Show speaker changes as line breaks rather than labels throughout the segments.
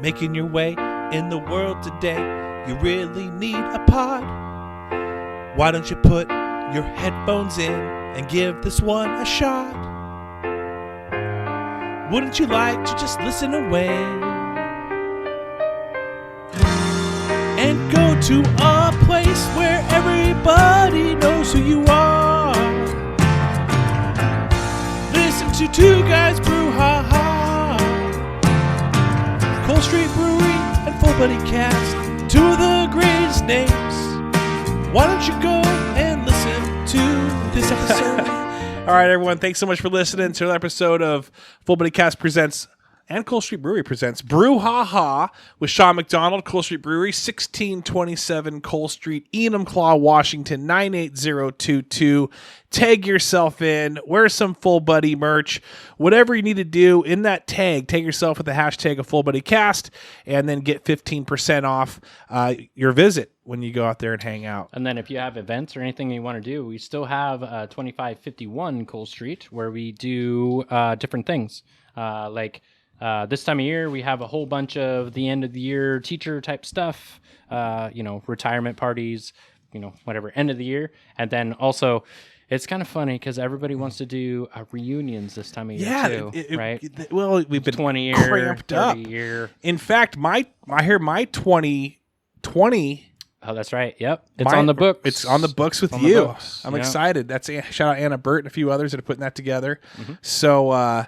making your way in the world today. You really need a pod. Why don't you put your headphones in and give this one a shot? Wouldn't you like to just listen away and go to a place where everybody knows who you are? Listen to two guys BrewHaha, Cold Street Brewery and Full Buddy Cast, two of the greatest names. Why don't you go and listen to this episode? All right, everyone, thanks so much for listening to another episode of Full Buddy Cast Presents and Cold Street Brewery Presents BrewHaha with Sean McDonald, Cold Street Brewery, 1627 Coal Street, Enumclaw, Washington, 98022. Tag yourself in, wear some Full Buddy merch, whatever you need to do in that tag yourself with the hashtag of Full Buddy Cast, and then get 15% off your visit when you go out there and hang out.
And then if you have events or anything you want to do, we still have 2551 Coal Street where we do different things. This time of year, we have a whole bunch of the end of the year teacher type stuff, retirement parties, whatever, end of the year. And then also, it's kind of funny because everybody wants to do reunions this time of year too, right?
We've been
20 year,
cramped
30
up.
year.
In fact, my 2020.
Oh, that's right. Yep. It's on the books.
It's on the books with you. I'm excited. That's shout out Anna Burt and a few others that are putting that together. Mm-hmm. So,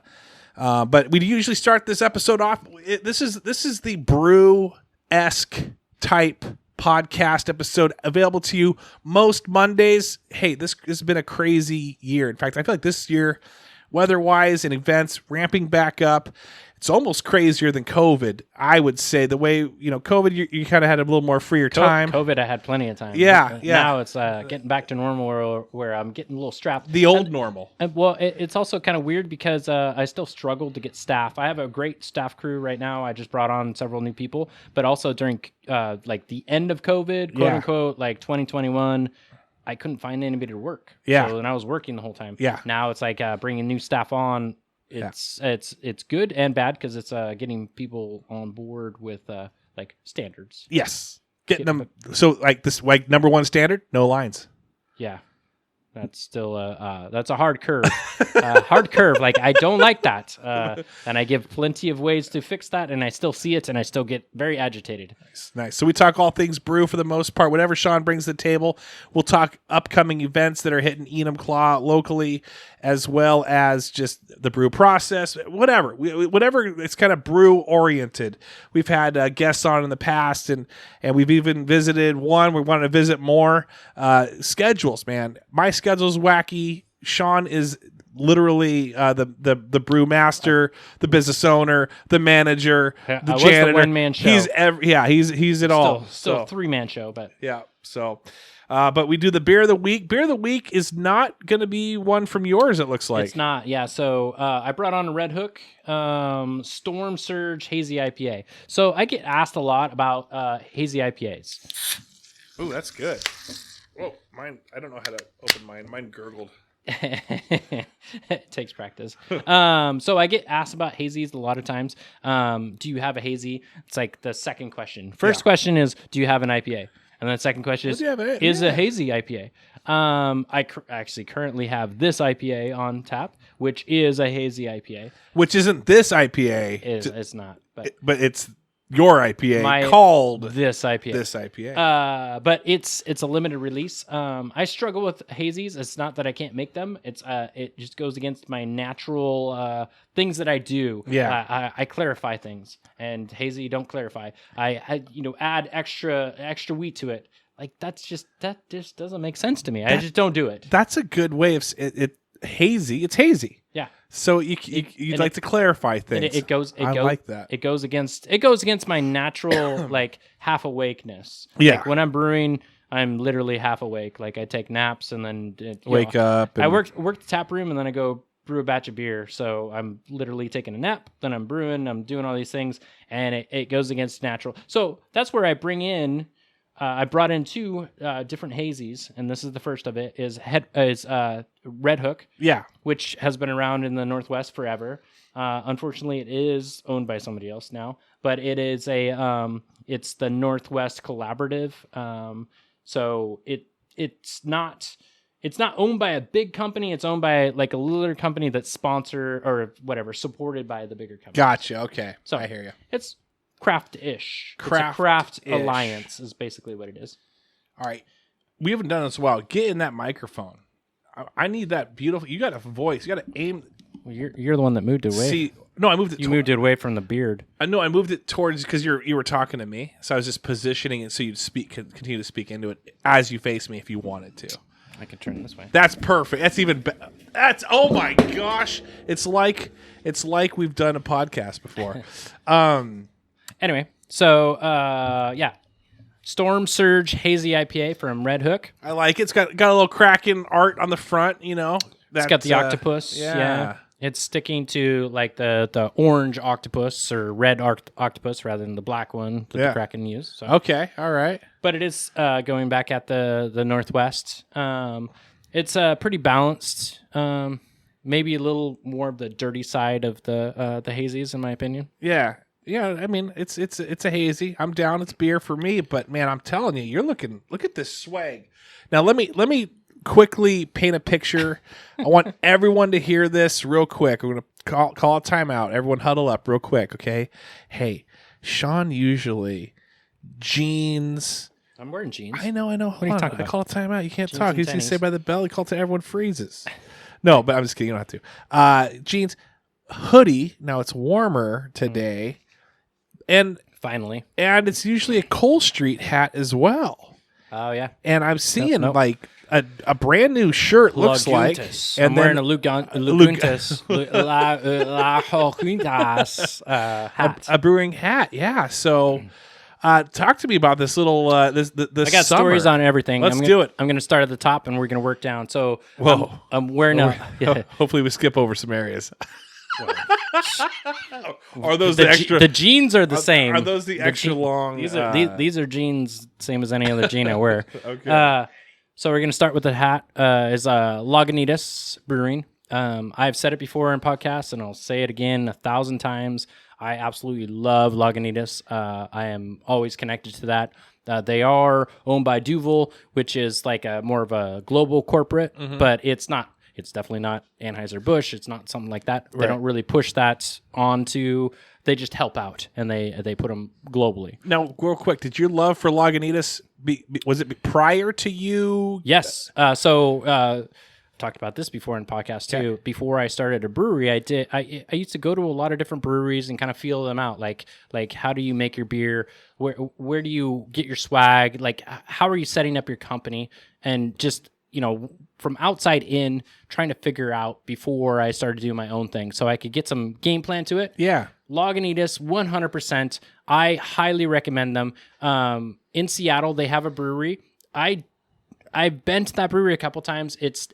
but we usually start this episode off. This is the brew-esque type podcast episode available to you most Mondays. Hey, this has been a crazy year. In fact, I feel like this year, weather-wise and events ramping back up, it's almost crazier than COVID, I would say. The way, COVID, you kind of had a little more freer time.
COVID, I had plenty of time.
Yeah.
Now it's getting back to normal where I'm getting a little strapped.
The old normal.
And, it's also kind of weird because I still struggle to get staff. I have a great staff crew right now. I just brought on several new people. But also during the end of COVID, quote unquote, 2021, I couldn't find anybody to work.
Yeah.
So then I was working the whole time.
Yeah.
Now it's bringing new staff on. It's good and bad because it's getting people on board with standards.
Yes, getting them. So number one standard, no lines.
Yeah, that's still that's a hard curve. Hard curve. I don't like that, and I give plenty of ways to fix that, and I still see it, and I still get very agitated.
Nice. So we talk all things brew for the most part. Whatever Sean brings to the table, we'll talk upcoming events that are hitting Enumclaw locally, as well as just the brew process, whatever. Whatever it's kind of brew oriented. We've had guests on in the past, and we've even visited one. We want to visit more. Schedules, man. My schedule's wacky. Sean is literally the brew master, the business owner, the manager, the janitor.
The one-man show.
He's it all.
Still a three-man show, but
yeah. So, but we do the beer of the week. Beer of the week is not going to be one from yours. It looks like
it's not. Yeah. So I brought on a Redhook Storm Surge Hazy IPA. So I get asked a lot about hazy IPAs.
Ooh, that's good. Whoa, mine. I don't know how to open mine. Mine gurgled.
It takes practice. So I get asked about hazies a lot of times. Do you have a hazy? It's the second question. First question is, do you have an IPA? And then the second question is a hazy IPA? I actually currently have this IPA on tap, which is a hazy IPA.
Which isn't this IPA.
It's not.
But it's your IPA called
this IPA.
This IPA.
But it's a limited release. I struggle with hazies. It's not that I can't make them. It just goes against my natural things that I do.
Yeah.
I clarify things, and hazy don't clarify. I add extra wheat to it. That just doesn't make sense to me. I just don't do it.
That's a good way of it. Hazy. It's hazy.
Yeah.
So you'd like to clarify things. I like that.
It goes against my natural half awakeness.
Yeah.
When I'm brewing, I'm literally half awake. I take naps and then
wake up.
I work the tap room and then I go brew a batch of beer. So I'm literally taking a nap. Then I'm brewing. I'm doing all these things, and it goes against natural. So that's where I bring in I brought in two different hazies, and this is the first of it. Is Redhook, which has been around in the Northwest forever. Unfortunately, it is owned by somebody else now, but it is it's the Northwest Collaborative. So it's not owned by a big company. It's owned by like a little company that's sponsored or whatever, supported by the bigger company.
Gotcha. Okay.
So
I hear you.
It's craft-ish. It's a craft alliance is basically what it is.
All right. We haven't done this in a while. Get in that microphone. I need that beautiful. You got a voice. You got to aim.
Well, you're the one that moved it away.
See, no, I moved it.
You moved it away from the beard.
I know. I moved it towards because you were talking to me, so I was just positioning it so you'd continue to speak into it as you face me if you wanted to.
I could turn this way.
That's perfect. That's even better. Oh my gosh! It's like we've done a podcast before.
Anyway, so yeah, Storm Surge Hazy IPA from Redhook.
I like it. It's got a little Kraken art on the front. You know,
it's got the octopus. Yeah. It's sticking to like the orange octopus or red octopus rather than the black one that the Kraken used. So.
Okay, all right.
But it is going back at the Northwest. It's pretty balanced. Maybe a little more of the dirty side of the hazies, in my opinion.
Yeah. I mean, it's a hazy. I'm down. It's beer for me, but man, I'm telling you, look at this swag. Now let me quickly paint a picture. I want everyone to hear this real quick. We're gonna call a timeout. Everyone huddle up real quick, okay? Hey, Sean usually jeans.
I'm wearing jeans.
I know.
What are you talking about?
I call a timeout. You can't
jeans
talk. He's gonna
tennies.
say by the bell. He called to everyone freezes. No, but I'm just kidding. You don't have to. Jeans, hoodie. Now it's warmer today, and it's usually a Cole Street hat as well.
Oh yeah,
and I'm seeing like a brand new shirt looks like,
and I'm wearing a Lagunitas hat,
a brewing hat. Yeah, so talk to me about this little this
I got
summer.
stories on everything.
Let's do it.
I'm going to start at the top and we're going to work down. So
whoa,
I'm wearing
hopefully we skip over some areas. Are those the extra?
The jeans are the same.
Are those the extra long?
These are jeans, same as any other jean I wear.
Okay.
So we're gonna start with the hat. Is Lagunitas Brewery. I've said it before in podcasts, and I'll say it again 1,000 times. I absolutely love Lagunitas. I am always connected to that. They are owned by Duvel, which is like more of a global corporate, but it's not. It's definitely not Anheuser-Busch. It's not something like that. Right. They don't really push that onto. They just help out, and they put them globally.
Now, real quick, did your love for Lagunitas was it prior to you?
Yes. Talked about this before in podcast too. Okay. Before I started a brewery, I used to go to a lot of different breweries and kind of feel them out. Like how do you make your beer? Where do you get your swag? Like how are you setting up your company? And just from outside in, trying to figure out before I started doing my own thing, so I could get some game plan to it.
Yeah, Lagunitas,
100%. I highly recommend them. In Seattle, they have a brewery. I've been to that brewery a couple times. It's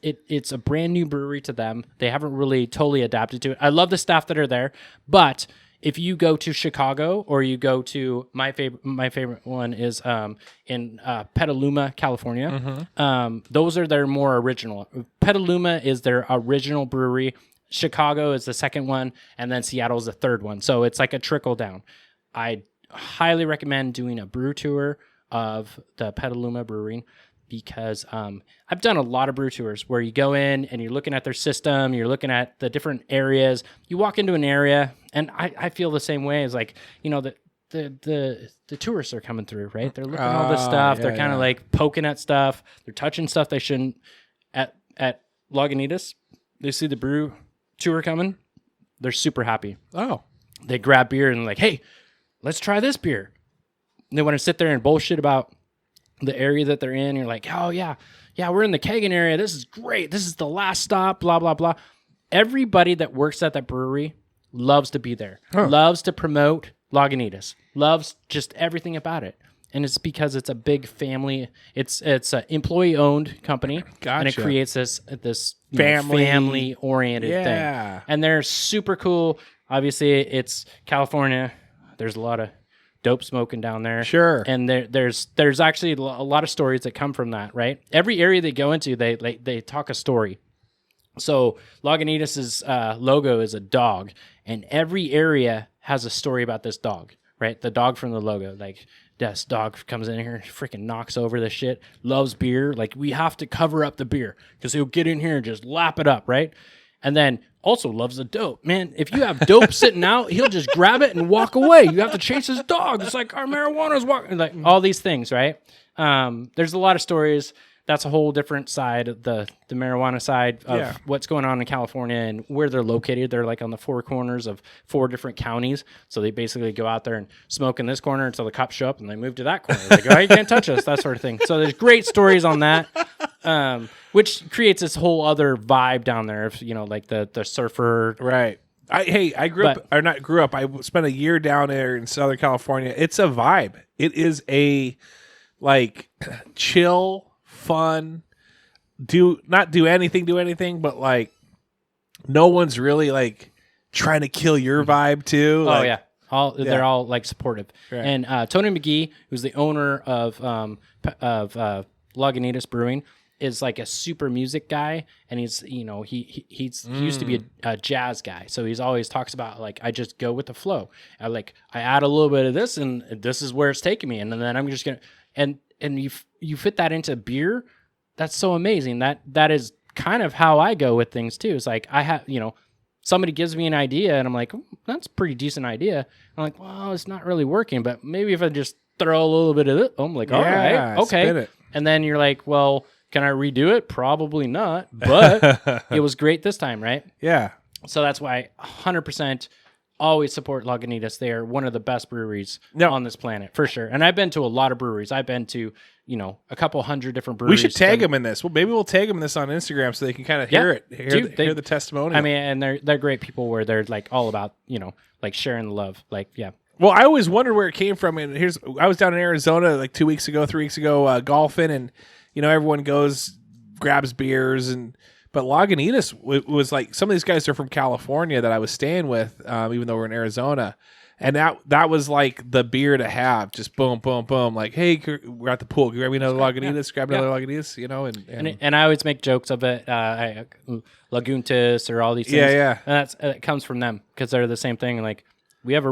a brand new brewery to them. They haven't really totally adapted to it. I love the staff that are there, but if you go to Chicago or you go to my favorite one is in Petaluma, California. Those are their more original. Petaluma is their original brewery. Chicago is the second one, and then Seattle is the third one. So it's like a trickle down. I highly recommend doing a brew tour of the Petaluma Brewing, because I've done a lot of brew tours where you go in and you're looking at their system, you're looking at the different areas. You walk into an area, and I feel the same way as the tourists are coming through, right? They're looking at all this stuff. They're kind of like poking at stuff. They're touching stuff they shouldn't. At Lagunitas, they see the brew tour coming. They're super happy.
Oh,
they grab beer and like, hey, let's try this beer. And they want to sit there and bullshit about the area that they're in. You're like, oh yeah, we're in the Kagan area. This is great. This is the last stop, blah, blah, blah. Everybody that works at that brewery loves to be there, loves to promote Lagunitas, loves just everything about it. And it's because it's a big family. It's an employee-owned company, and it creates this family-oriented thing. And they're super cool. Obviously, it's California. There's a lot of dope smoking down there.
Sure.
And there's actually a lot of stories that come from that, right? Every area they go into, they talk a story. So Lagunitas' logo is a dog, and every area has a story about this dog, right? The dog from the logo, like this dog comes in here, freaking knocks over the shit, loves beer. Like we have to cover up the beer because he'll get in here and just lap it up, right? And then also loves the dope. Man, if you have dope sitting out, he'll just grab it and walk away. You have to chase his dog. It's like our marijuana's walking, like all these things, right? There's a lot of stories. That's a whole different side of the marijuana side of what's going on in California and where they're located. They're like on the four corners of 4 different counties. So they basically go out there and smoke in this corner until the cops show up and they move to that corner. They go, oh, you can't touch us, that sort of thing. So there's great stories on that, which creates this whole other vibe down there. If, you know, like the surfer.
Right. I grew up. I spent a year down there in Southern California. It's a vibe. It is a like chill, fun, not do anything, but like no one's really like trying to kill your vibe too.
Oh yeah. They're all like supportive. Right. And Tony McGee, who's the owner of Lagunitas Brewing, is like a super music guy, and he's, you know, he used to be a jazz guy, so he's always talks about like, I just go with the flow. I add a little bit of this, and this is where it's taking me, and then I'm just gonna and you fit that into beer. That's so amazing. That is kind of how I go with things too. It's like I have, you know, somebody gives me an idea and I'm like, that's a pretty decent idea. I'm like, well, it's not really working, but maybe if I just throw a little bit of it, I'm like, all right, okay. And then you're like, well, can I redo it? Probably not, but it was great this time, right?
Yeah.
So that's why 100% always support Lagunitas. They are one of the best breweries on this planet, for sure. And I've been to a lot of breweries. I've been to, you know, a couple hundred different breweries.
We should tag them in this. Well, maybe we'll tag them in this on Instagram so they can kind of hear the testimonial.
I mean, and they're great people where they're like all about, you know, like sharing the love. Like, yeah.
Well, I always wondered where it came from. And I was down in Arizona like 3 weeks ago, golfing, and you know, everyone grabs beers, but Lagunitas was like, some of these guys are from California that I was staying with, even though we're in Arizona. And that was like the beer to have. Just boom, boom, boom. Like, hey, we're at the pool. Grab me another Lagunitas. Grab another Lagunitas. You know,
and I always make jokes of it. Laguntas or all these things.
Yeah.
And it comes from them because they're the same thing. Like, we have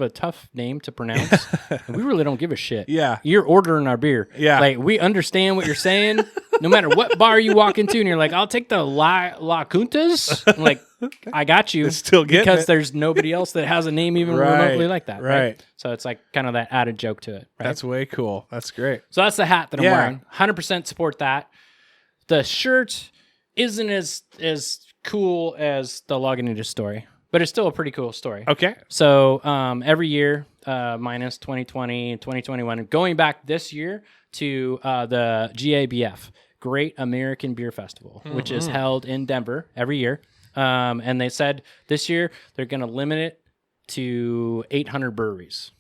a tough name to pronounce, and we really don't give a shit.
Yeah.
You're ordering our beer.
Yeah.
Like, we understand what you're saying. No matter what bar you walk into, and you're like, I'll take the La Cuntas. I'm like, I got you.
Still
because there's nobody else that has a name even remotely like that. Right. So it's like kind of that added joke to it. Right?
That's way cool. That's great.
So that's the hat that I'm wearing. 100% support that. The shirt isn't as cool as the Lagunitas story, but it's still a pretty cool story.
Okay.
So every year, minus 2020, 2021, going back this year to the GABF, Great American Beer Festival, which is held in Denver every year. And they said this year they're going to limit it to 800 breweries.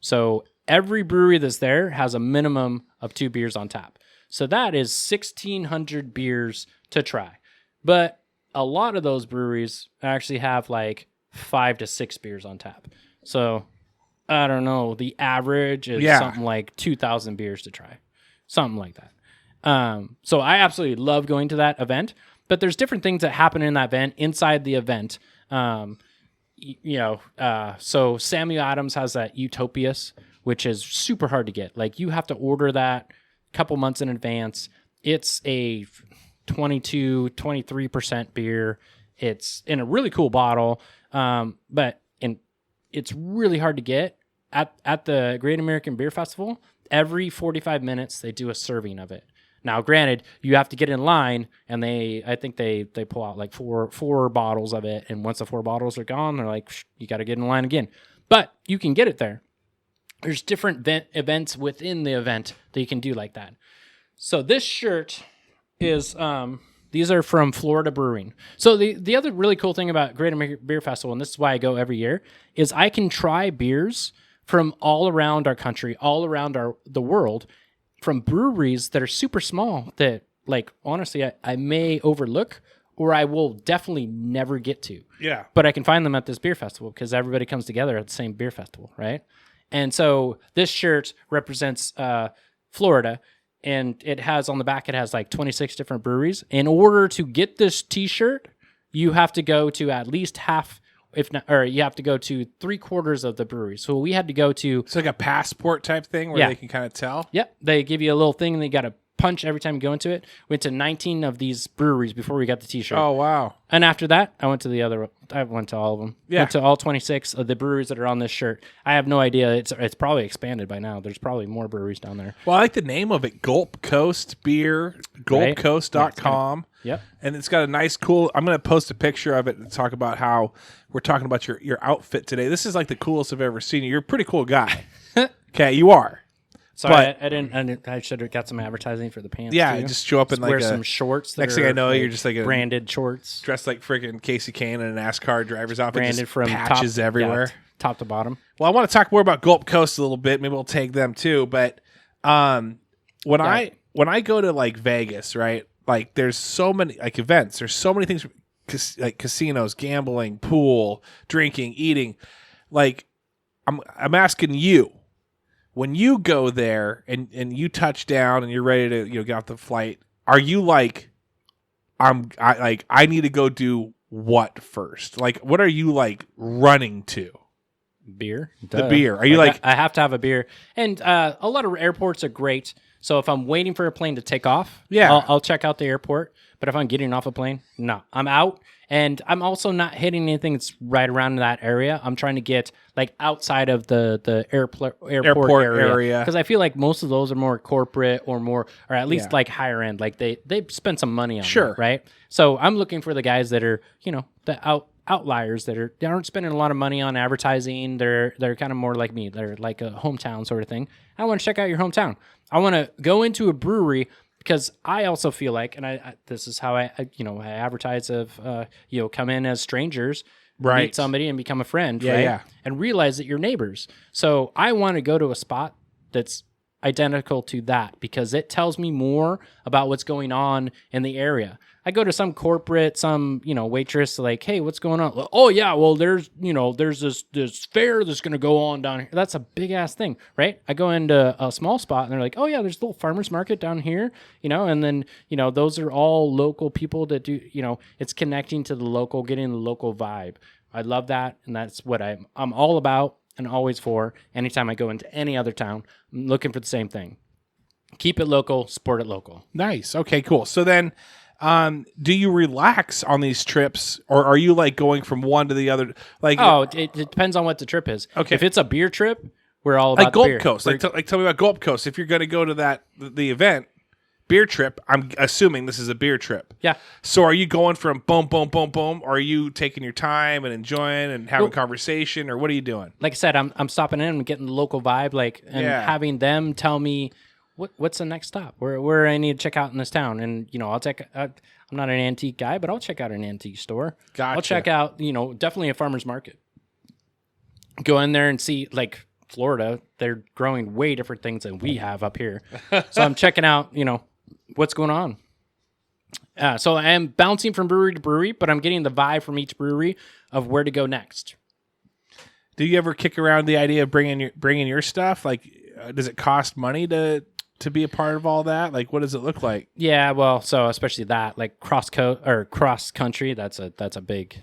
So every brewery that's there has a minimum of 2 beers on tap. So that is 1,600 beers to try. But a lot of those breweries actually have like 5 to 6 beers on tap. So I don't know. The average is something like 2,000 beers to try. Something like that. So I absolutely love going to that event. But there's different things that happen in that event, inside the event. So Samuel Adams has that Utopias, which is super hard to get. Like, you have to order that a couple months in advance. It's a 23% beer. It's in a really cool bottle, but it's really hard to get. At the Great American Beer Festival, every 45 minutes they do a serving of it. Now, granted, you have to get in line, and I think they pull out like four bottles of it, and once the 4 bottles are gone, they're like, you got to get in line again. But you can get it there. There's different events within the event that you can do like that. So this shirt is these are from Florida Brewing. So the other really cool thing about Great American Beer Festival, and this is why I go every year, is I can try beers from all around our country, all around the world, from breweries that are super small that, like, honestly, I may overlook or I will definitely never get to.
Yeah.
But I can find them at this beer festival because everybody comes together at the same beer festival, right? And so this shirt represents Florida, and it has on the back, it has like 26 different breweries. In order to get this t-shirt, you have to go to at least half, if not, or you have to go to 3/4 of the breweries. So we had to go to...
It's like a passport type thing where they can kind of tell?
Yep. They give you a little thing and they got to punch every time you go into it. Went to 19 of these breweries before we got the t-shirt.
Oh, wow.
And after that, I went to all of them.
Yeah.
Went to all 26 of the breweries that are on this shirt. I have no idea. It's probably expanded by now. There's probably more breweries down there.
Well, I like the name of it, Gulp Coast Beer, gulpcoast.com.
Yep.
And it's got a nice, cool... I'm going to post a picture of it and talk about how we're talking about your outfit today. This is like the coolest I've ever seen you. You're a pretty cool guy. Okay, you are.
Sorry, I should have got some advertising for the pants.
Yeah,
too.
just show up in like
wear some shorts.
Next thing I know, you're just like a
branded shorts,
dressed like freaking Casey Kane in a NASCAR driver's outfit,
branded
just
from
patches everywhere,
top to bottom.
Well, I want to talk more about Gulp Coast a little bit. Maybe we'll take them too. But when I go to like Vegas, right? Like there's so many like events. There's so many things like casinos, gambling, pool, drinking, eating. Like I'm asking you. When you go there and you touch down and you're ready to get off the flight, are you like, I need to go do what first? Like, what are you like running to?
Beer.
The beer. Are you like
I have to have a beer, and a lot of airports are great. So if I'm waiting for a plane to take off, I'll check out the airport. But if I'm getting off a plane, no, I'm out. And I'm also not hitting anything that's right around that area. I'm trying to get like outside of the airport area. Because I feel like most of those are more corporate or at least like higher end. Like they spend some money on it, right? So I'm looking for the guys that are, the outliers that aren't spending a lot of money on advertising. They're kind of more like me. They're like a hometown sort of thing. I want to check out your hometown. I want to go into a brewery. Because I also feel like, and I this is how I advertise of, come in as strangers, meet somebody and become a friend, right? Yeah. And realize that you're neighbors. So I want to go to a spot that's identical to that because it tells me more about what's going on in the area. I go to some corporate, some, waitress like, hey, what's going on? Oh yeah, well there's this fair that's going to go on down here. That's a big ass thing, right? I go into a small spot and they're like, oh yeah, there's a little farmer's market down here, and then, those are all local people that do, it's connecting to the local, getting the local vibe. I love that. And that's what I'm all about and always for. Anytime I go into any other town, I'm looking for the same thing. Keep it local, support it local.
Nice. Okay, cool. So then, do you relax on these trips, or are you like going from one to the other? Like,
it depends on what the trip is.
Okay,
if it's a beer trip, we're all about
like Gulp
beer.
Coast. Tell me about Gulp Coast. If you're going to go to the event, beer trip. I'm assuming this is a beer trip.
Yeah.
So are you going from boom, boom, boom, boom, or are you taking your time and enjoying and having conversation, or what are you doing?
Like I said, I'm stopping in and getting the local vibe, having them tell me. What's the next stop? Where I need to check out in this town? And, I'll check I'm not an antique guy, but I'll check out an antique store.
Gotcha.
I'll check out, definitely a farmer's market. Go in there and see, like, Florida, they're growing way different things than we have up here. So I'm checking out, what's going on. So I am bouncing from brewery to brewery, but I'm getting the vibe from each brewery of where to go next.
Do you ever kick around the idea of bringing your stuff? Like, does it cost money to be a part of all that? Like, what does it look like?
Yeah, well, so especially that, like cross country, that's a big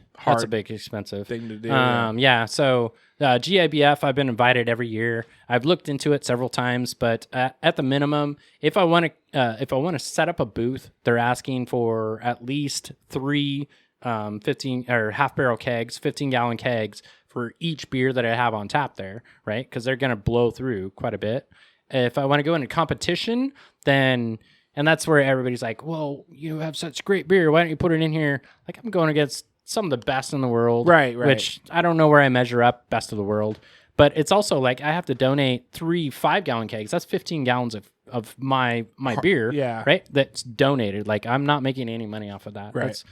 expensive
thing to do.
Yeah. So GIBF, I've been invited every year. I've looked into it several times, but at the minimum, if I want to set up a booth, they're asking for at least 3 15 or half barrel kegs, 15-gallon kegs for each beer that I have on tap there, right? Because they're going to blow through quite a bit. If I want to go into competition, then, and that's where everybody's like, well, you have such great beer. Why don't you put it in here? Like, I'm going against some of the best in the world.
Right.
Which I don't know where I measure up best of the world. But it's also like I have to donate 3 5-gallon kegs. That's 15 gallons of my beer.
Yeah.
Right? That's donated. Like, I'm not making any money off of that.
Right.
That's,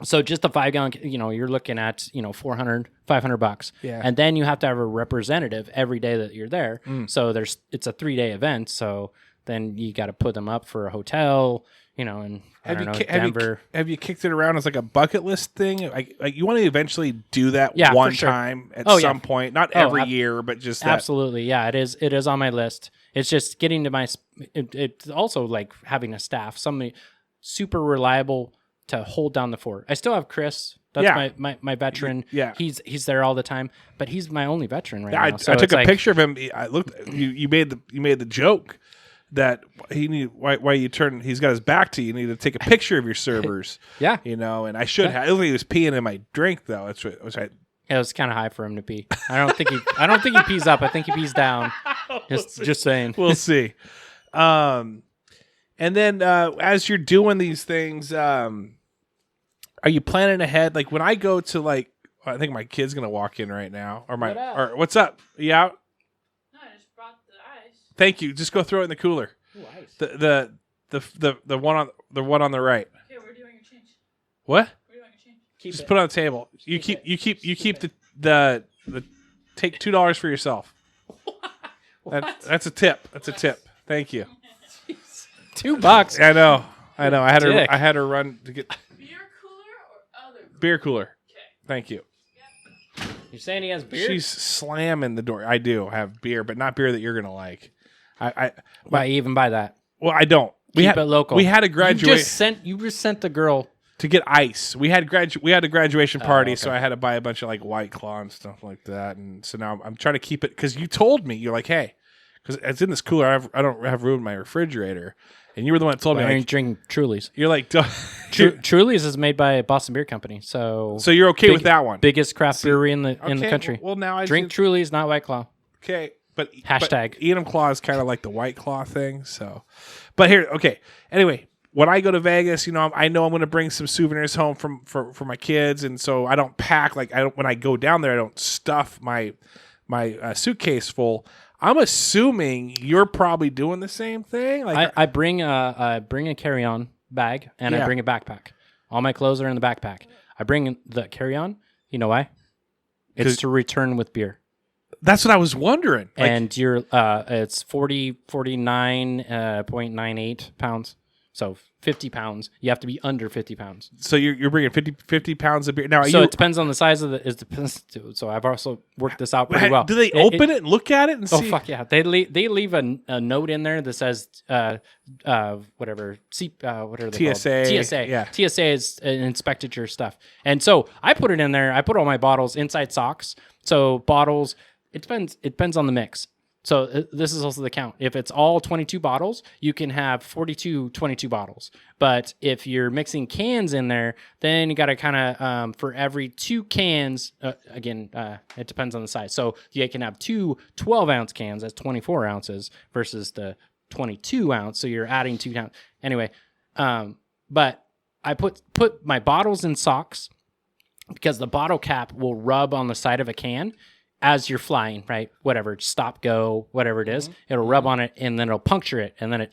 so just the 5-gallon, you're looking at, $400, $500.
Yeah.
And then you have to have a representative every day that you're there. So it's a 3-day event. So then you got to put them up for a hotel, and I don't know, Denver.
Have you kicked it around as like a bucket list thing? Like you want to eventually do that one time at some point, not every year, but just that.
Absolutely. Yeah, it is on my list. It's just getting to it's also like having a staff, somebody super reliable to hold down the fort. I still have Chris. That's my veteran. Yeah. He's there all the time, but he's my only veteran right now. So
I took a picture of him. I looked. You made the joke that why you turn. He's got his back to you. You need to take a picture of your servers.
Yeah.
And I should have. I don't think he was peeing in my drink though. That's what was I.
It was kind of high for him to pee. I don't think he pees up. I think he pees down. Just saying.
We'll see. And then as you're doing these things, are you planning ahead? Like when I go to I think my kid's gonna walk in right now. Or what's up? Are you out?
No, I just brought the ice.
Thank you. Just go throw it in the cooler.
Ooh, ice.
The one on the right.
Okay, we're doing a change.
What?
We're doing a change.
Just put it on the table. You keep the take $2 for yourself. That's a tip. That's a tip. Thank you.
$2.
I know. I had her run to get
Beer cooler or other cooler?
beer cooler.
Okay.
Thank you.
Yep.
You're saying he has beer?
She's slamming the door. I do have beer, but not beer that you're gonna like.
Why even buy that?
Well, I don't.
Keep it local.
We had a graduation.
You just sent the girl
to get ice. We had a graduation party, so I had to buy a bunch of White Claw and stuff like that. And so now I'm trying to keep it because you told me you're like, hey, because it's in this cooler. I don't have room in my refrigerator, and you were the one that told me.
I drink Truly's.
You're like,
Truly's is made by Boston Beer Company, so
you're okay with that one?
Biggest craft brewery in the country.
Well, now I
drink Truly's, not White Claw.
Okay, but
hashtag
Eat 'em Claw is kind of like the White Claw thing. So, but here, okay. Anyway. When I go to Vegas, I know I'm going to bring some souvenirs home for my kids, and so I don't pack when I go down there. I don't stuff my suitcase full. I'm assuming you're probably doing the same thing.
I bring a carry-on bag and I bring a backpack. All my clothes are in the backpack. I bring the carry-on. You know why? It's to return with beer.
That's what I was wondering.
And it's 49.98 pounds. So 50 pounds. You have to be under 50 pounds.
So you're bringing 50 pounds of beer. Now,
it depends on the size of it depends. So I've also worked this out pretty well.
Do they open it and look at it and see?
Oh, fuck yeah. They leave a note in there that says, whatever. What are they
TSA.
called? TSA.
Yeah.
TSA is inspected your stuff. And so I put it in there. I put all my bottles inside socks. So bottles, it depends on the mix. So this is also the count. If it's all 22 bottles, you can have 22 bottles. But if you're mixing cans in there, then you got to kind of, for every 2 cans, it depends on the size. So you can have 2 12-ounce cans, that's 24 ounces, versus the 22 ounce. So you're adding 2 ounces. Anyway, but I put my bottles in socks because the bottle cap will rub on the side of a can as you're flying, right? Whatever, stop, go, whatever it is, it'll rub on it and then it'll puncture it. And then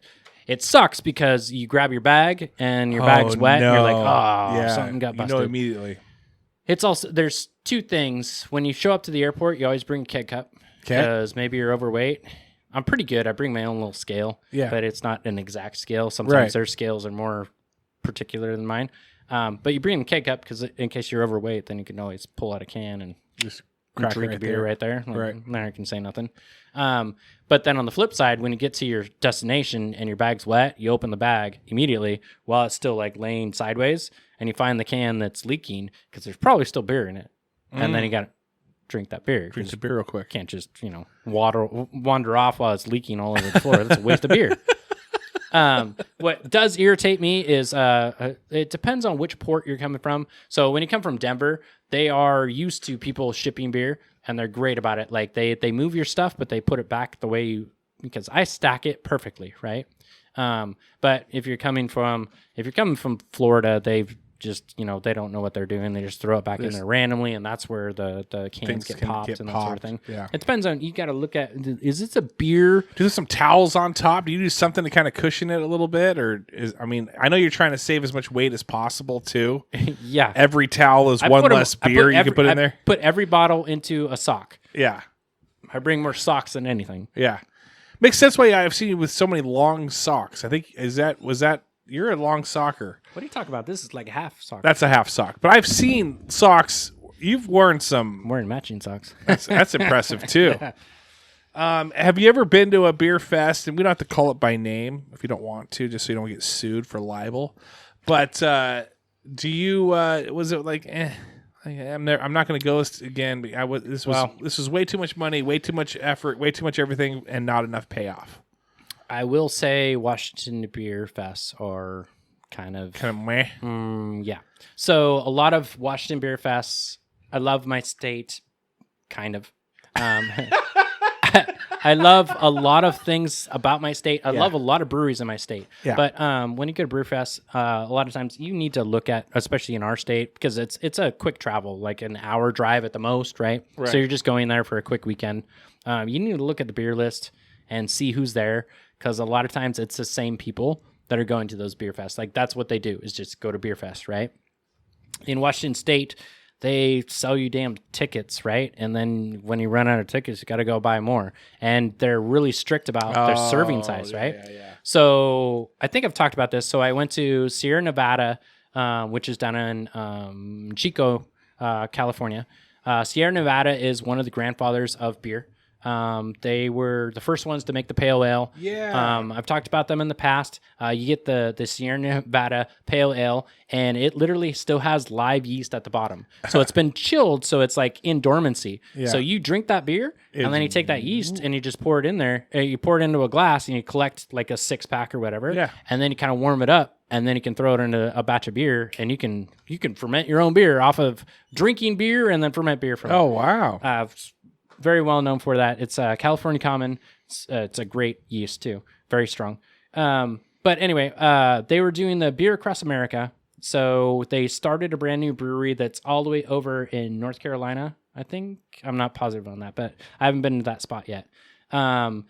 it sucks because you grab your bag and your bag's wet and you're like, something got busted.
Immediately.
It's also, there's 2 things. When you show up to the airport, you always bring a keg cup because maybe you're overweight. I'm pretty good. I bring my own little scale, but it's not an exact scale. Sometimes their scales are more particular than mine. But you bring a keg cup because in case you're overweight, then you can always pull out a can and just drink a beer right there. Then I can say nothing. But then on the flip side, when you get to your destination and your bag's wet, you open the bag immediately while it's still laying sideways, and you find the can that's leaking because there's probably still beer in it. And then you got to drink that beer.
Drink the beer real quick.
Can't just wander off while it's leaking all over the floor. That's a waste of beer. What does irritate me is it depends on which port you're coming from. So when you come from Denver, they are used to people shipping beer, and they're great about it. Like they move your stuff, but they put it back the way because I stack it perfectly, right? But if you're coming from Florida, they've just they don't know what they're doing. They just throw it back in there randomly, and that's where the cans get popped and that sort of thing.
Yeah,
it depends on, you got to look at, is this a beer?
Do there's some towels on top? Do you do something to kind of cushion it a little bit, or I know you're trying to save as much weight as possible too. Yeah, every towel is one less beer you can put in there.
Put every bottle into a sock.
Yeah,
I bring more socks than anything.
Yeah, makes sense why I've seen you with so many long socks. I think was that You're a long socker.
What are you talking about? This is like a half sock.
That's a half sock. But I've seen socks. You've worn some.
I'm wearing matching socks.
That's impressive too. Have you ever been to a beer fest? And we don't have to call it by name if you don't want to, just so you don't get sued for libel. But do you? Was it like? I'm not going to go again. But this was way too much money, way too much effort, way too much everything, and not enough payoff.
I will say Washington Beer Fests are kind of
meh.
Yeah. So a lot of Washington Beer Fests. I love my state, kind of. I love a lot of things about my state. I love a lot of breweries in my state. Yeah. But when you go to Brewfest, a lot of times you need to look at, especially in our state, because it's a quick travel, like an hour drive at the most, right? So you're just going there for a quick weekend. You need to look at the beer list and see who's there, because a lot of times it's the same people that are going to those beer fests. Like that's what they do, is just go to beer fest, right? In Washington State, they sell you damn tickets, right? And then when you run out of tickets, you got to go buy more. And they're really strict about their serving size, right? Yeah. So I think I've talked about this. So I went to Sierra Nevada, which is down in Chico, California. Sierra Nevada is one of the grandfathers of beer. They were the first ones to make the pale ale. Yeah. I've talked about them in the past. You get the Sierra Nevada pale ale, and it literally still has live yeast at the bottom. So it's been chilled, so it's like in dormancy. Yeah. So you drink that beer, and then you take that yeast and you just pour it in there. You pour it into a glass, and you collect like a 6-pack or whatever. Yeah. And then you kind of warm it up, and then you can throw it into a batch of beer, and you can ferment your own beer off of drinking beer and then ferment beer from it.
Oh, wow.
Very well known for that. It's California Common. It's a great yeast too. Very strong. But anyway, they were doing the beer across America. So they started a brand new brewery that's all the way over in North Carolina, I think. I'm not positive on that, but I haven't been to that spot yet. I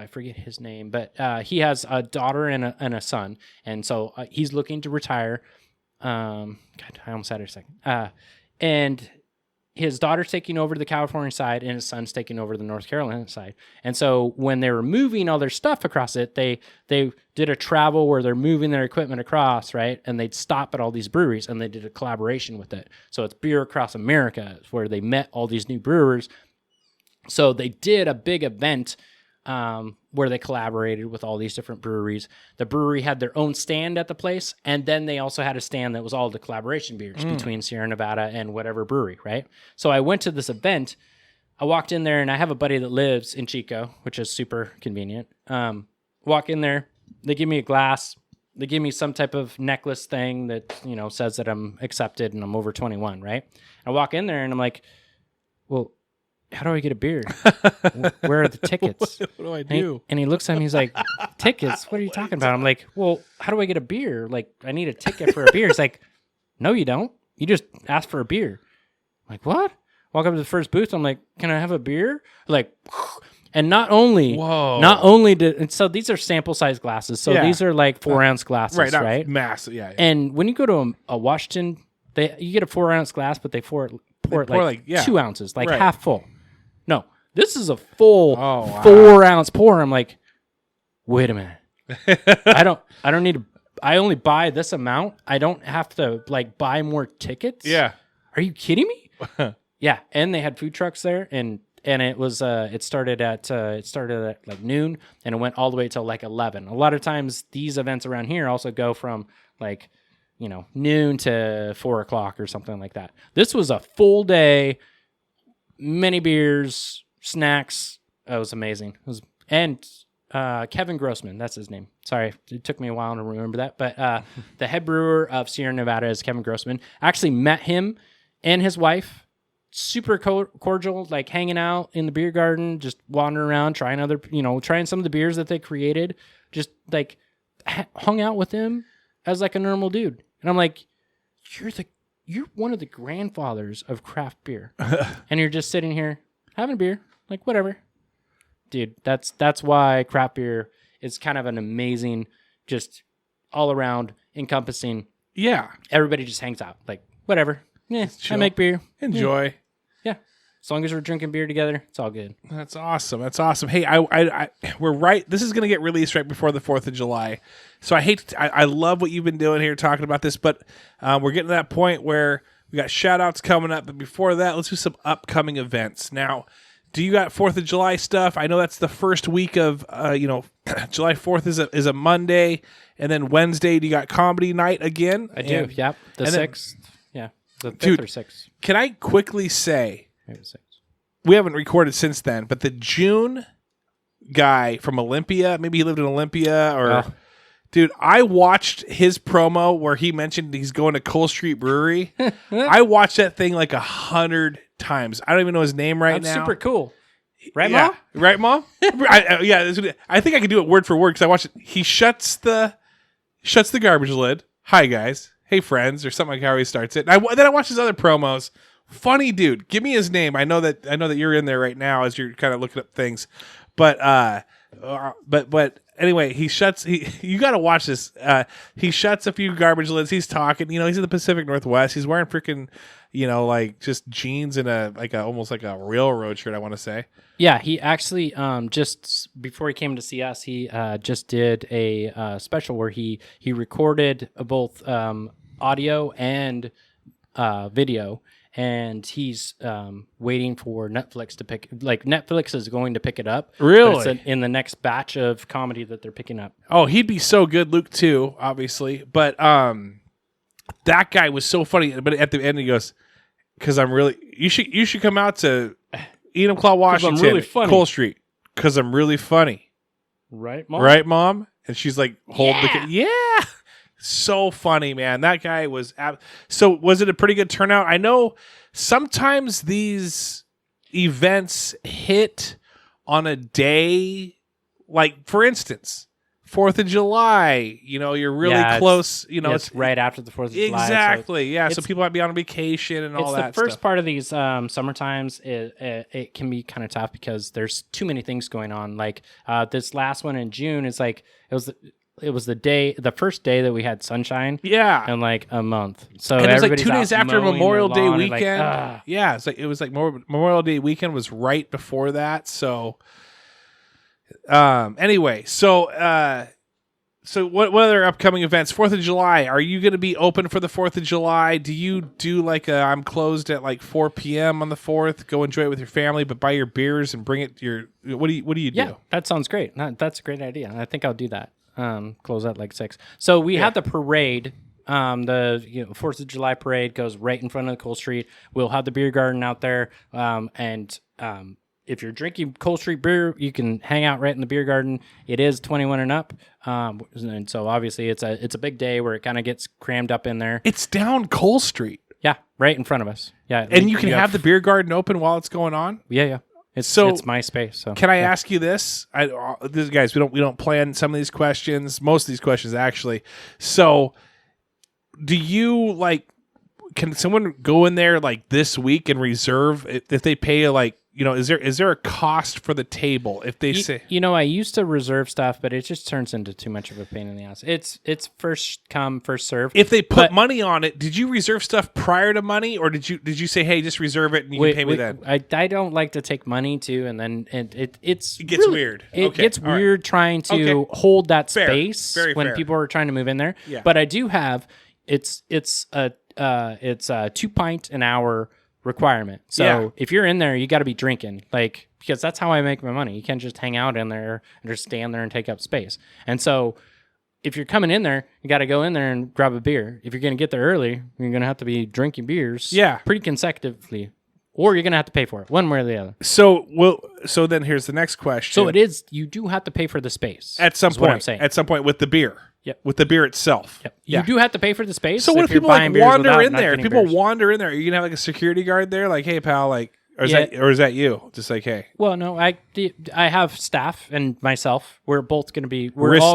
forget his name, but he has a daughter and a son. And so he's looking to retire. God, I almost had it a second. And his daughter's taking over the California side, and his son's taking over the North Carolina side. And so when they were moving all their stuff across it, they did a travel where they're moving their equipment across, right? And they'd stop at all these breweries, and they did a collaboration with it. So it's Beer Across America, where they met all these new brewers. So they did a big event where they collaborated with all these different breweries. The brewery had their own stand at the place, and then they also had a stand that was all the collaboration beers between Sierra Nevada and whatever brewery, right? So I went to this event. I walked in there, and I have a buddy that lives in Chico, which is super convenient. Walk in there. They give me a glass. They give me some type of necklace thing that, says that I'm accepted and I'm over 21, right? I walk in there, and I'm like, well, how do I get a beer? Where are the tickets?
What do I do?
And he looks at me, he's like, tickets? What are you talking about? I'm like, well, how do I get a beer? Like, I need a ticket for a beer. He's like, no, you don't. You just ask for a beer. I'm like, what? Walk up to the first booth. I'm like, can I have a beer? Like, and not only did, so these are sample size glasses. So these are like 4-ounce glasses, right?
Massive, yeah.
And when you go to a Washington, you get a 4-ounce glass, but they pour it like 2 ounces, like half full. No, this is a full 4-ounce pour. I'm like, wait a minute. I don't need to. I only buy this amount. I don't have to like buy more tickets.
Yeah.
Are you kidding me? Yeah. And they had food trucks there, and it was it started at like noon, and it went all the way till like 11. A lot of times these events around here also go from like noon to 4 o'clock or something like that. This was a full day. Many beers, snacks. It was amazing. And Kevin Grossman, that's his name. Sorry, it took me a while to remember that. But the head brewer of Sierra Nevada is Kevin Grossman. I actually met him and his wife. Super cordial, like hanging out in the beer garden, just wandering around, trying some of the beers that they created. Just like hung out with him as like a normal dude. And I'm like, you're one of the grandfathers of craft beer, and you're just sitting here having a beer, like whatever, dude. That's why craft beer is kind of an amazing, just all around encompassing.
Yeah,
everybody just hangs out, like whatever. Yeah, I make beer.
Enjoy.
Yeah. As long as we're drinking beer together, it's all good.
That's awesome. That's awesome. Hey, we're right. This is going to get released right before the 4th of July. So I love what you've been doing here talking about this, but we're getting to that point where we got shout outs coming up. But before that, let's do some upcoming events. Now, do you got 4th of July stuff? I know that's the first week of, July 4th is a Monday. And then Wednesday, do you got comedy night again?
I do. Yep. The 6th. Yeah. The 5th
Dude,
or 6th.
Can I quickly say,
Maybe 6th.
we haven't recorded since then, but the June guy from Olympia, maybe he lived in Olympia or, dude, I watched his promo where he mentioned he's going to Cole Street Brewery. I watched that thing like 100 times. I don't even know his name right now.
That's super cool. Right,
Yeah.
Mom?
Right, Mom? I think I can do it word for word because I watched it. He shuts the garbage lid. Hi, guys. Hey, friends, or something like how he starts it. Then I watched his other promos. Funny dude. Give me his name. I know that you're in there right now as you're kind of looking up things, but anyway, you got to watch this. He shuts a few garbage lids. He's talking. He's in the Pacific Northwest. He's wearing freaking, like just jeans and almost like a railroad shirt. I want to say.
Yeah, he actually just before he came to see us, he just did a special where he recorded both audio and video. And he's waiting for Netflix to Netflix is going to pick it up.
Really?
It's in the next batch of comedy that they're picking up.
Oh, he'd be so good, Luke too, obviously. But that guy was so funny. But at the end, he goes, "Because I'm really you should come out to Enumclaw, Washington,
really funny.
Cole Street, because I'm really funny."
Right, Mom?
Right, Mom? And she's like, hold the kid. Yeah. So funny, man. That guy was... So was it a pretty good turnout? I know sometimes these events hit on a day, like, for instance, 4th of July, you're really close.
It's right after the 4th of July.
Exactly, so so people might be on vacation and all that
It's the first
stuff.
part of these summer times. It can be kind of tough because there's too many things going on. Like this last one in June is like, it was the first day that we had sunshine.
Yeah.
In like a month. So
and it was like
everybody's
2 days
out
after
mowing
Memorial
their
Day
lawn and
weekend. Yeah, it was like Memorial Day weekend was right before that. So anyway, so what other upcoming events? 4th of July, are you going to be open for the 4th of July? Do you do like I'm closed at like 4 p.m. on the 4th? Go enjoy it with your family, but buy your beers and bring it to what do you do?
Yeah, that sounds great. That's a great idea. I think I'll do that. Close at like 6. So we have the parade. The 4th of July parade goes right in front of the Cole Street. We'll have the beer garden out there. And if you're drinking Cole Street beer, you can hang out right in the beer garden. It is 21 and up. And so obviously it's a big day where it kind of gets crammed up in there.
It's down Cole Street.
Yeah, right in front of us. Yeah,
and you can have the beer garden open while it's going on.
Yeah. It's my space. So
can I ask you this? Guys, we don't plan some of these questions. Most of these questions actually. So, do you can someone go in there like this week and reserve if they pay is there a cost for the table if they say
I used to reserve stuff, but it just turns into too much of a pain in the ass. It's first come, first serve.
If they put money on it, did you reserve stuff prior to money, or did you say, hey, just reserve it and you can pay me then?
I don't like to take money too, and then it gets
really weird.
It gets weird trying to hold that space when
fair.
people are trying to move in there.
Yeah.
But I do have it's a 2 pint an hour requirement. So if you're in there, you got to be drinking, because that's how I make my money. You can't just hang out in there and just stand there and take up space. And so if you're coming in there, you got to go in there and grab a beer. If you're going to get there early, you're going to have to be drinking beers pretty consecutively, or you're going to have to pay for it one way or the other.
So then here's the next question.
So you do have to pay for the space.
At some point.
What I'm saying.
At some point with the beer.
Yep.
With the beer itself.
Yep. You do have to pay for the space.
So what if people wander in there? People wander in there. Are you gonna have like a security guard there? Like, hey pal, or is that you? Just like, hey.
Well, no, I have staff and myself. We're all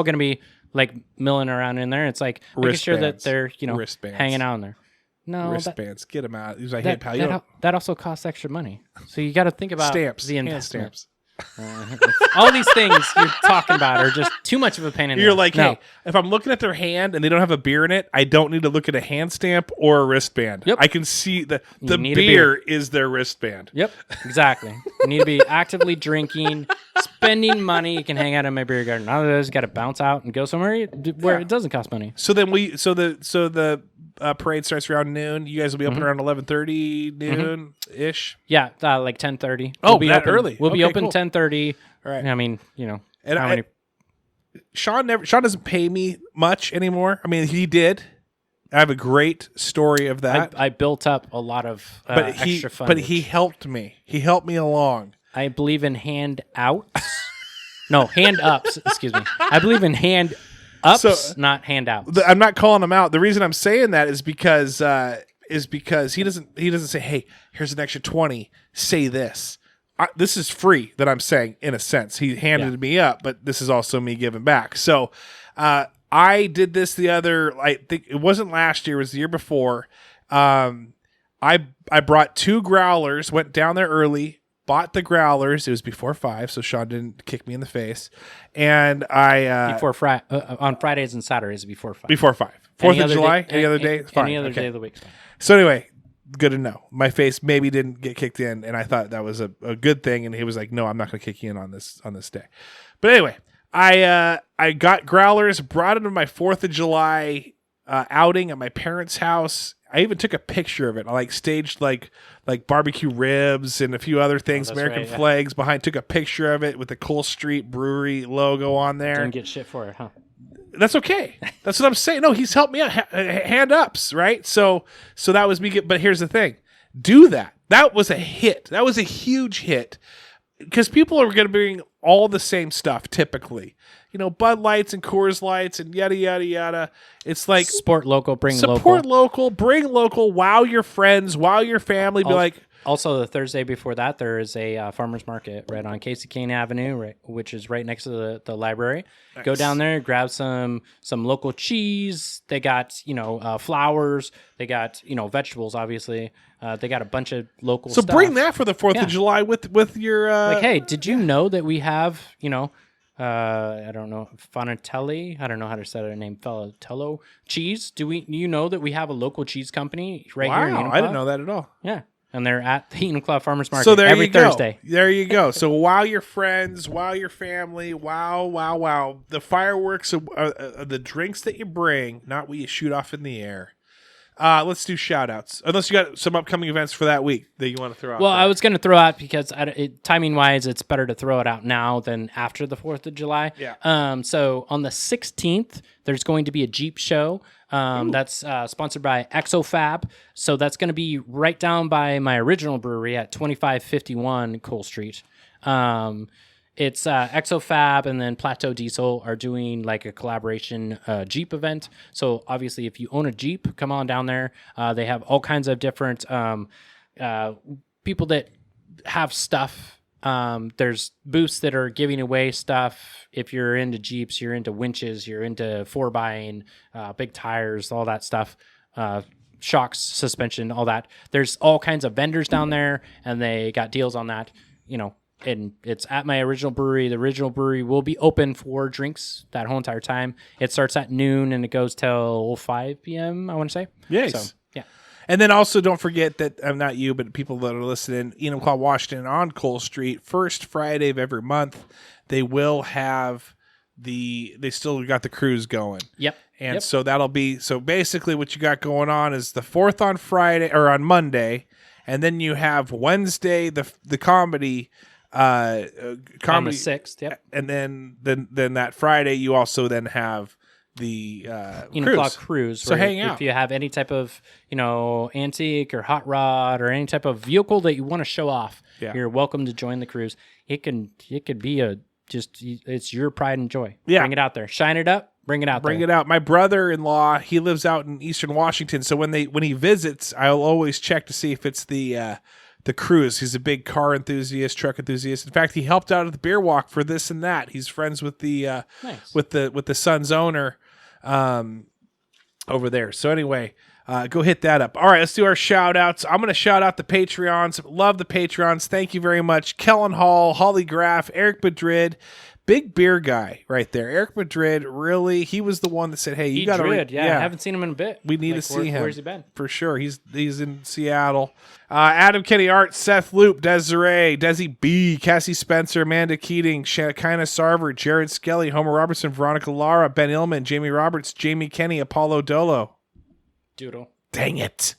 gonna be like milling around in there. It's like making sure that they're hanging out in there. No,
wristbands. Get them out. He's like, hey pal,
that also costs extra money. So you got to think about
stamps.
the investment.
Stamps.
All these things you're talking about are just too much of a pain in the
You're
ass.
like,
No.
hey, if I'm looking at their hand and they don't have a beer in it, I don't need to look at a hand stamp or a wristband.
Yep.
I can see the
need a
beer is their wristband.
Yep, exactly. You need to be actively drinking, spending money. You can hang out in my beer garden. None of those got to bounce out and go somewhere where it doesn't cost money.
So then the parade starts around noon. You guys will be open around 11:30 noon ish.
Yeah, like 10:30.
Oh,
We'll be
that
open,
early.
We'll be
Okay,
open
cool.
10:30.
All right.
I mean,
And
how many?
Sean doesn't pay me much anymore. I mean, he did. I have a great story of that.
I built up a lot of extra fundage.
But he helped me. He helped me along.
I believe in hand outs. No, hand ups. Excuse me. I believe in hand ups, not handouts.
I'm not calling him out. The reason I'm saying that is because he doesn't say, "Hey, here's an extra 20. Say this." This is free that I'm saying in a sense. He handed me up, but this is also me giving back. So I did this I think it wasn't last year, it was the year before. I brought 2 growlers, went down there early, bought the growlers. It was before 5, so Sean didn't kick me in the face. And I
before on Fridays and Saturdays before 5.
before 5. 4th of July, any other day? It's fine.
Any other
Okay.
day of the week.
So anyway, good to know. My face maybe didn't get kicked in, and I thought that was a good thing. And he was like, "No, I'm not going to kick you in on this day." But anyway, I got growlers, brought them to my 4th of July outing at my parents' house. I even took a picture of it. I staged like barbecue ribs and a few other things, American flags behind. Took a picture of it with the Cole Street Brewery logo on there.
Didn't get shit for it, huh?
That's okay. That's what I'm saying. No, he's helped me out. Hand ups, right? So that was me. But here's the thing. Do that. That was a hit. That was a huge hit. Because people are going to bring all the same stuff typically. Bud Lights and Coors Lights and yada, yada, yada. It's like...
Support local, bring local.
Support local, bring local, wow your friends, wow your family.
Also, the Thursday before that, there is a farmer's market right on Casey Kane Avenue, which is right next to the library. Nice. Go down there, grab some local cheese. They got, flowers. They got, vegetables, obviously. They got a bunch of local stuff.
So bring that for the 4th of July with your...
hey, did you know that we have, I don't know, Fonatelli. I don't know how to say their name. Fonatello cheese. Do you know that we have a local cheese company right here in Enumclaw?
I didn't know that at all.
Yeah. And they're at the Enumclaw Farmers Market
so there
every
you go.
Thursday.
There you go. So wow your friends, wow your family, wow. The fireworks, the drinks that you bring, not what you shoot off in the air. Let's do shout outs. Unless you got some upcoming events for that week that you want to throw out.
Well,
there.
I was going to throw out because timing wise, it's better to throw it out now than after the 4th of July.
Yeah.
So on the 16th, there's going to be a Jeep show. That's sponsored by ExoFab. So that's going to be right down by my original brewery at 2551 Cole Street. It's ExoFab and then Plateau Diesel are doing like a collaboration Jeep event. So obviously, if you own a Jeep, come on down there. They have all kinds of different people that have stuff. There's booths that are giving away stuff. If you're into Jeeps, you're into winches, you're into 4x, big tires, all that stuff. Shocks, suspension, all that. There's all kinds of vendors down there, and they got deals on that, and it's at my original brewery. The original brewery will be open for drinks that whole entire time. It starts at noon and it goes till 5 p.m., I want to say.
Yes.
So, yeah.
And then also don't forget that, not you, but people that are listening, Enumclaw, Washington on Cole Street, first Friday of every month, they will have they still got the cruise going.
Yep.
And so that'll be, so basically what you got going on is the 4th on Friday or on Monday, and then you have Wednesday, the comedy, on the
6th, yep.
And then that Friday you also then have the
Enumclaw cruise.
So hang out.
If you have any type of antique or hot rod or any type of vehicle that you want to show off, you're welcome to join the cruise. It could be it's your pride and joy.
Yeah.
Bring it out there. Shine it up. Bring it out.
Bring it out. My brother-in-law, he lives out in Eastern Washington, so when he visits, I'll always check to see if it's the cruise. He's a big car enthusiast, truck enthusiast. In fact, he helped out at the beer walk for this and that. He's friends with the
nice.
with the son's owner. over there. So anyway, go hit that up. All right, let's do our shout outs. I'm going to shout out the Patreons. Love the Patreons. Thank you very much. Kellen Hall, Holly Graff, Eric Madrid, big beer guy right there. Eric Madrid, really, he was the one that said, hey, you got to read.
Yeah, I haven't seen him in a bit.
We need to see him.
Where's he been?
For sure. He's in Seattle. Adam Kenny Art, Seth Loop, Desiree, Desi B, Cassie Spencer, Amanda Keating, Shekinah Sarver, Jared Skelly, Homer Robertson, Veronica Lara, Ben Illman, Jamie Roberts, Jamie Kenny, Apollo Dolo.
Doodle.
Dang it.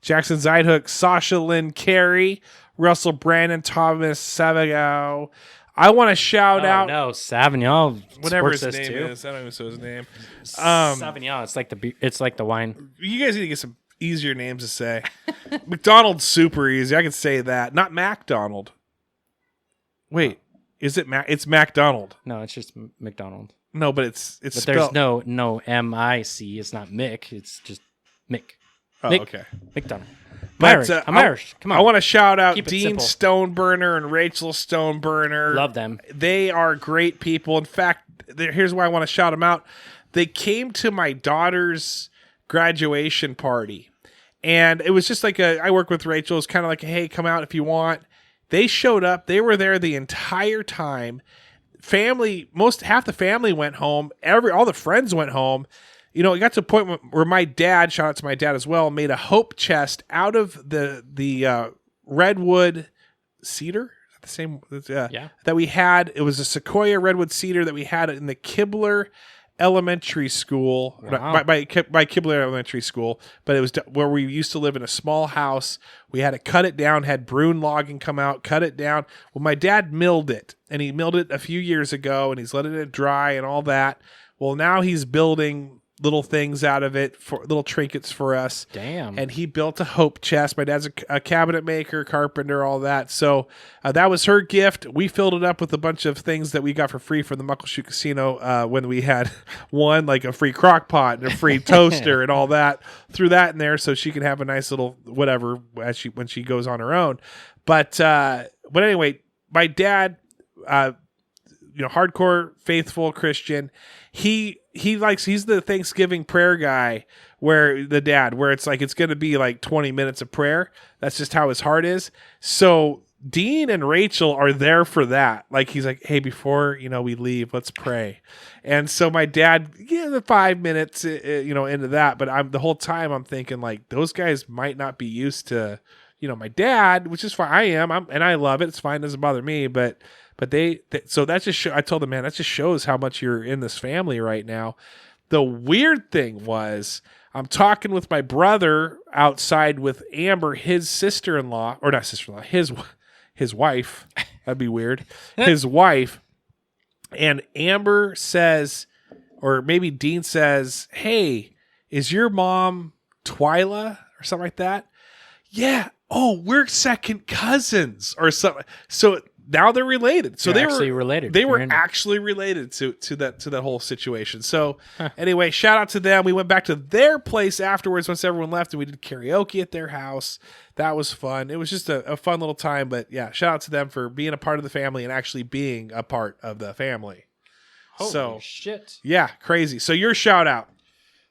Jackson Zeidhook, Sasha Lynn Carey, Russell Brandon, Thomas Savagao. I want to shout out.
No, Sauvignon.
Whatever his
supports
name
us too.
is. I don't even know his name.
Sauvignon. It's like the wine.
You guys need to get some easier names to say. McDonald's super easy. I can say that. Not McDonald. Wait, is it It's McDonald.
No, it's just McDonald.
No, but it's
But
spelled.
there's no M-I-C. It's not Mick. It's just Mick.
Oh,
Mick.
okay.
McDonald. I'm
But,
Irish. I'm Irish. Come on.
I want to shout out
Keep it
Dean
simple.
Stoneburner and Rachel Stoneburner.
Love them.
They are great people. In fact, here's why I want to shout them out. They came to my daughter's graduation party. And it was just like I work with Rachel. It's kind of like, hey, come out if you want. They showed up. They were there the entire time. Half the family went home. All the friends went home. You know, it got to a point where my dad, shout out to my dad as well, made a hope chest out of the redwood cedar. The same,
Yeah.
that we had. It was a sequoia redwood cedar that we had in the Kibler Elementary School.
Wow.
By Kibler Elementary School, but it was where we used to live in a small house. We had to cut it down, had Bruin logging come out, cut it down. Well, my dad milled it, and he milled it a few years ago, and he's letting it dry and all that. Well, now he's building little things out of it, for little trinkets for us.
Damn.
And he built a hope chest. My dad's a cabinet maker, carpenter, all that. So that was her gift. We filled it up with a bunch of things that we got for free from the Muckleshoot Casino when we had one, like a free crock pot and a free toaster and all that. Threw that in there so she can have a nice little whatever when she goes on her own. But anyway, my dad, hardcore faithful Christian. He's the Thanksgiving prayer guy where it's like, it's going to be like 20 minutes of prayer. That's just how his heart is. So Dean and Rachel are there for that. Like, he's like, hey, before, we leave, let's pray. And so my dad, the 5 minutes, into that. But the whole time I'm thinking, like, those guys might not be used to, my dad, which is fine. I am, and I love it. It's fine. It doesn't bother me, but so that just I told them, man, that just shows how much you're in this family right now. The weird thing was, I'm talking with my brother outside with Amber, his sister-in-law, or not sister-in-law, his wife. That'd be weird. His wife. And Amber says, or maybe Dean says, hey, is your mom Twyla or something like that? Yeah. Oh, we're second cousins or something. So now they're related. So
They're
they
actually
were
related.
They were actually related to that whole situation. So anyway, shout out to them. We went back to their place afterwards once everyone left, and we did karaoke at their house. That was fun. It was just a fun little time. But yeah, shout out to them for being a part of the family and actually being a part of the family.
Holy shit.
Yeah, crazy. So your shout out.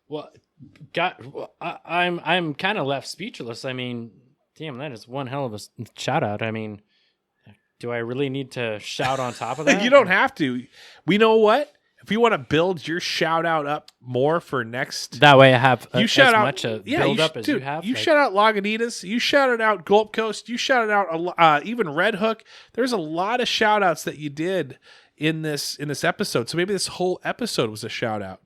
Well, I'm kind of left speechless. I mean, damn, that is one hell of a shout out. I mean, do I really need to shout on top of that?
You don't have to. We know what? If you want to build your shout out up more for next,
that way I have
you shout out,
much a build up as you have.
You shout out Lagunitas. You shouted out Gulp Coast. You shouted out even Redhook. There's a lot of shout outs that you did in this episode. So maybe this whole episode was a shout out.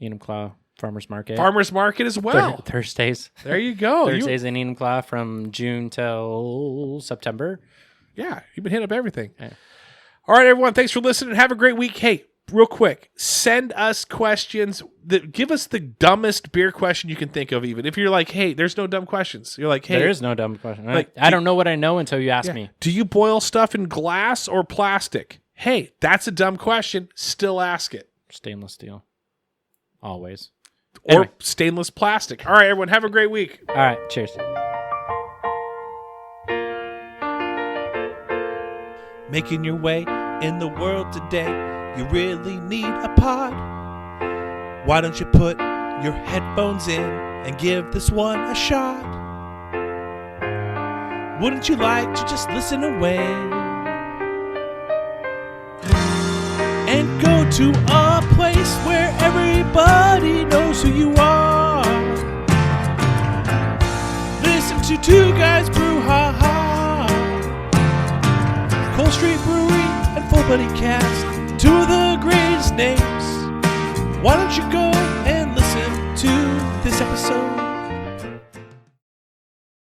Enumclaw Farmers Market.
Farmers Market as well.
Thursdays.
There you go.
Thursdays in Enumclaw from June till September.
Yeah, you've been hitting up everything.
Yeah.
All right, everyone. Thanks for listening. Have a great week. Hey, real quick, send us questions. Give us the dumbest beer question you can think of, even. If you're like, hey, there's no dumb questions. You're like, hey.
There is no dumb question.
Like,
I don't know what I know until you ask me.
Do you boil stuff in glass or plastic? Hey, that's a dumb question. Still ask it.
Stainless steel. Always.
Or
Anyway.
stainless plastic. All right, everyone. Have a great week.
All right. Cheers.
Making your way in the world today, you really need a pod. Why don't you put your headphones in and give this one a shot? Wouldn't you like to just listen away and go to a place where everybody knows who you are? Listen to Two Guys BrewHaha, Cold Street Brewery and Full Buddy Cast, two of the greatest names. Why don't you go and listen to this episode?